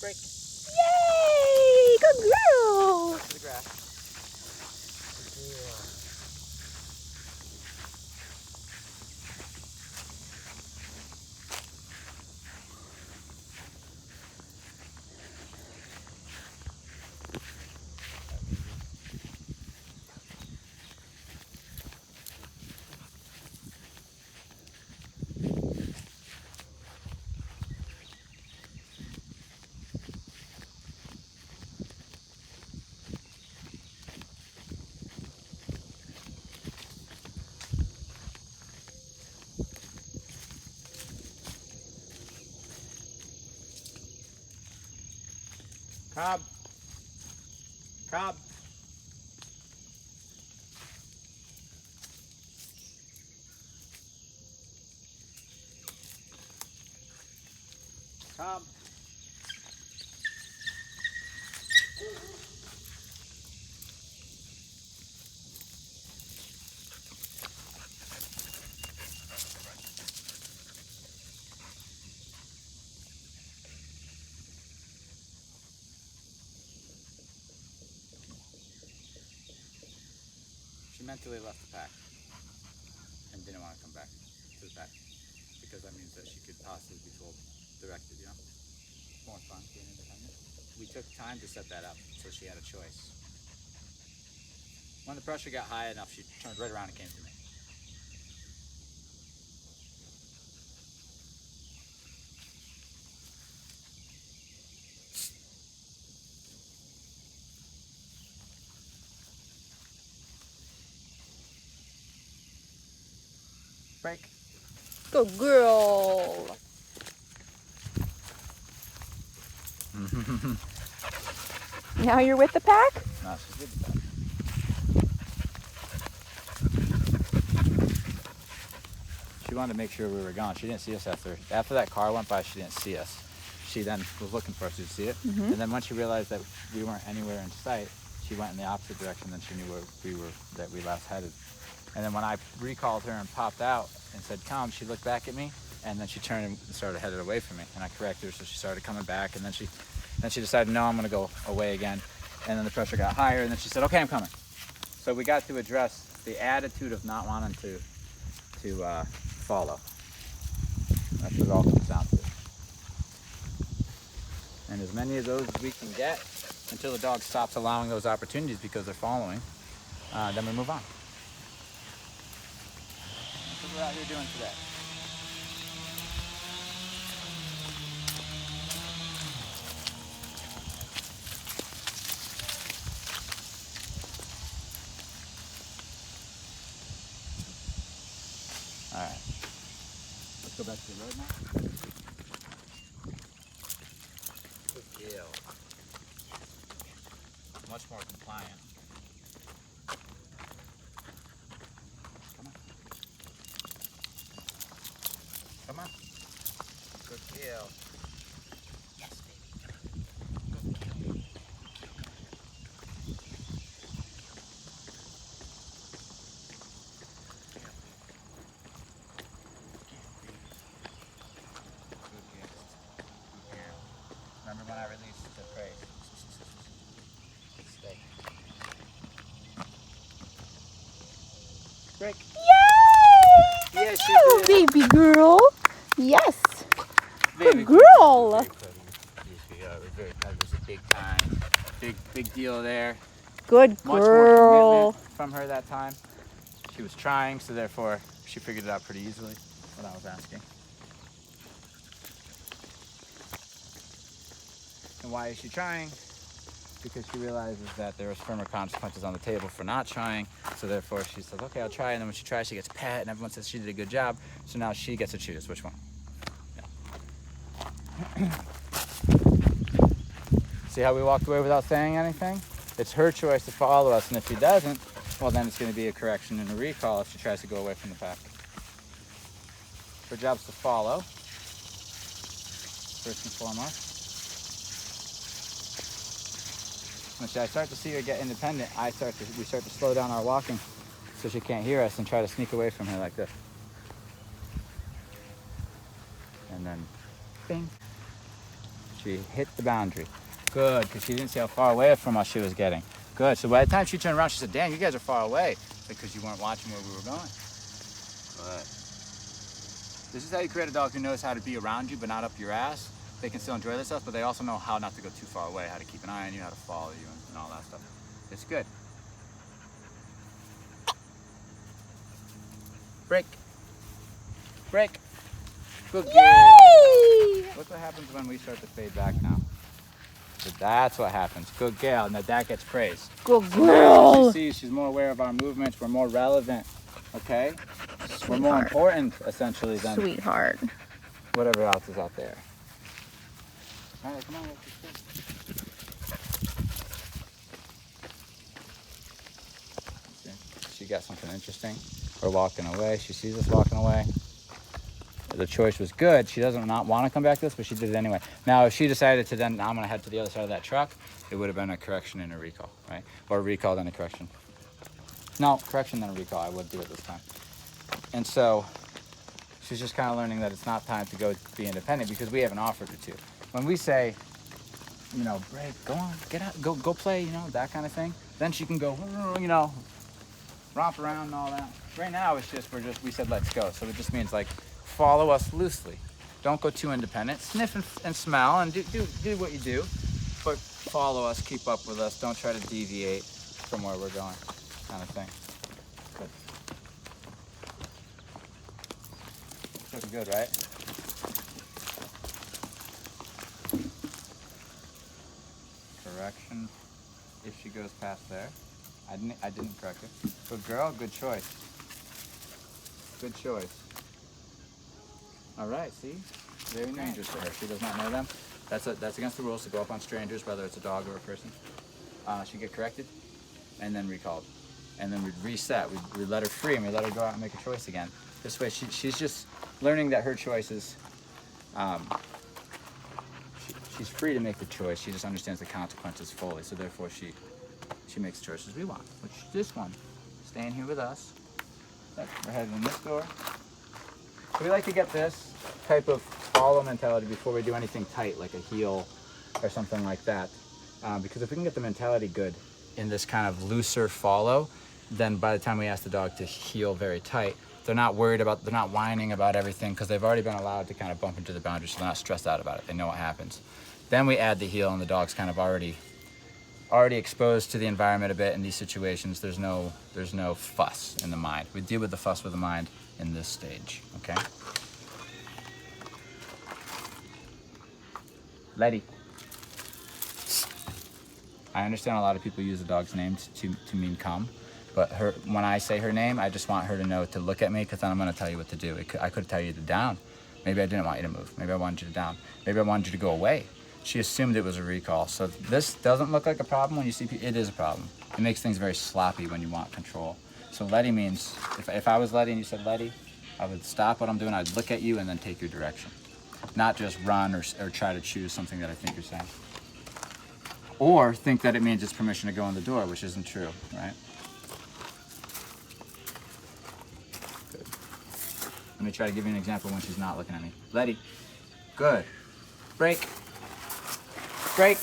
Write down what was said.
Break. Yay! Good girl! To the grass. Cobb. Cobb. Cobb. She mentally left the pack and didn't want to come back to the pack because that means that she could possibly be told, directed, you know? More fun being independent. We took time to set that up so she had a choice. When the pressure got high enough, she turned right around and came to me. Break. Good girl. Now you're with the pack? No, she's good with that. She wanted to make sure we were gone. She didn't see us after that car went by. She didn't see us. She then was looking for us to see it. And then once she realized that we weren't anywhere in sight, she went in the opposite direction. Then she knew where we were, that we last headed. And then when I recalled her and popped out and said, "Come," she looked back at me, and then she turned and started headed away from me. And I corrected her, so she started coming back. And then she decided, no, I'm going to go away again. And then the pressure got higher, and then she said, "Okay, I'm coming." So we got to address the attitude of not wanting to follow. That's what it all comes down to. And as many of those as we can get until the dog stops allowing those opportunities because they're following, then we move on. That's what we're out here doing today. All right. Let's go back to the road now. Good deal. Much more compliant. Come on. Come on. Good deal. Yes, baby. Good deal. Remember when I released the prey? Stay. Break. Yay! Yes, Good girl, baby girl. Yes. Good girl. Yes, we are. We're very proud. It was a big time. Big deal there. Good Much more girl. commitment from her that time. She was trying, so therefore she figured it out pretty easily. What I was asking. And why is she trying? Because she realizes that there was firmer consequences on the table for not trying. So therefore she says, "Okay, I'll try." And then when she tries, she gets pat, and everyone says she did a good job. So now she gets to choose which one. Yeah. See how we walked away without saying anything? It's her choice to follow us, and if she doesn't, well, then it's going to be a correction and a recall if she tries to go away from the pack. Her job's to follow, first and foremost. When I start to see her get independent, we start to slow down our walking so she can't hear us and try to sneak away from her like this. And then, bing. She hit the boundary. Good, because she didn't see how far away from us she was getting. Good. So by the time she turned around, she said, "Damn, you guys are far away," because you weren't watching where we were going. Good. This is how you create a dog who knows how to be around you, but not up your ass. They can still enjoy themselves, but they also know how not to go too far away, how to keep an eye on you, how to follow you, and all that stuff. It's good. Break. Break. Good girl. Yay! Look what happens when we start to fade back now. So that's what happens. Good girl. Now that gets praised. Good So now girl. she sees she's more aware of our movements. We're more relevant. Okay? We're more important, essentially, than Sweetheart. whatever else is out there. All right, come on. Let's go. She got something interesting. We're walking away. She sees us walking away. The choice was good. She doesn't not want to come back to us, but she did it anyway. Now, if she decided to then, I'm going to head to the other side of that truck, it would have been a correction and a recall, right? Or a recall, then a correction. No, correction, then a recall. I would do it this time. And so she's just kind of learning that it's not time to go be independent because we haven't offered her to. When we say, you know, break, go on, get out, go play, you know, that kind of thing, then she can go, you know, romp around and all that. Right now, it's just, we said let's go. So it just means like, follow us loosely. Don't go too independent. Sniff and smell and do what you do, but follow us, keep up with us. Don't try to deviate from where we're going, kind of thing. Good. Looking good, right? Correction if she goes past there. I didn't correct her. Good girl, good choice. Good choice. All right, see? Very dangerous for her. She does not know them. That's against the rules to go up on strangers, whether it's a dog or a person. She'd get corrected and then recalled. And then we'd reset. We'd let her free and we let her go out and make a choice again. This way, she's just learning that her choices, she's free to make the choice. She just understands the consequences fully. So therefore, she makes choices we want, which is this one. Staying here with us. We're heading in this door. So we like to get this type of follow mentality before we do anything tight, like a heel or something like that. Because if we can get the mentality good in this kind of looser follow, then by the time we ask the dog to heel very tight, they're not whining about everything because they've already been allowed to kind of bump into the boundary, so they're not stressed out about it. They know what happens. Then we add the heel and the dog's kind of already exposed to the environment a bit in these situations. There's no fuss in the mind. We deal with the fuss with the mind in this stage, okay? Lettie. I understand a lot of people use the dog's name to mean come, but when I say her name, I just want her to know to look at me because then I'm going to tell you what to do. I could tell you to down. Maybe I didn't want you to move. Maybe I wanted you to down. Maybe I wanted you to go away. She assumed it was a recall. So this doesn't look like a problem when you see people. It is a problem. It makes things very sloppy when you want control. So Lettie means, if I was Lettie and you said Lettie, I would stop what I'm doing, I'd look at you and then take your direction. Not just run or try to choose something that I think you're saying. Or think that it means it's permission to go in the door, which isn't true, right? Good. Let me try to give you an example when she's not looking at me. Lettie, good. Break. Break.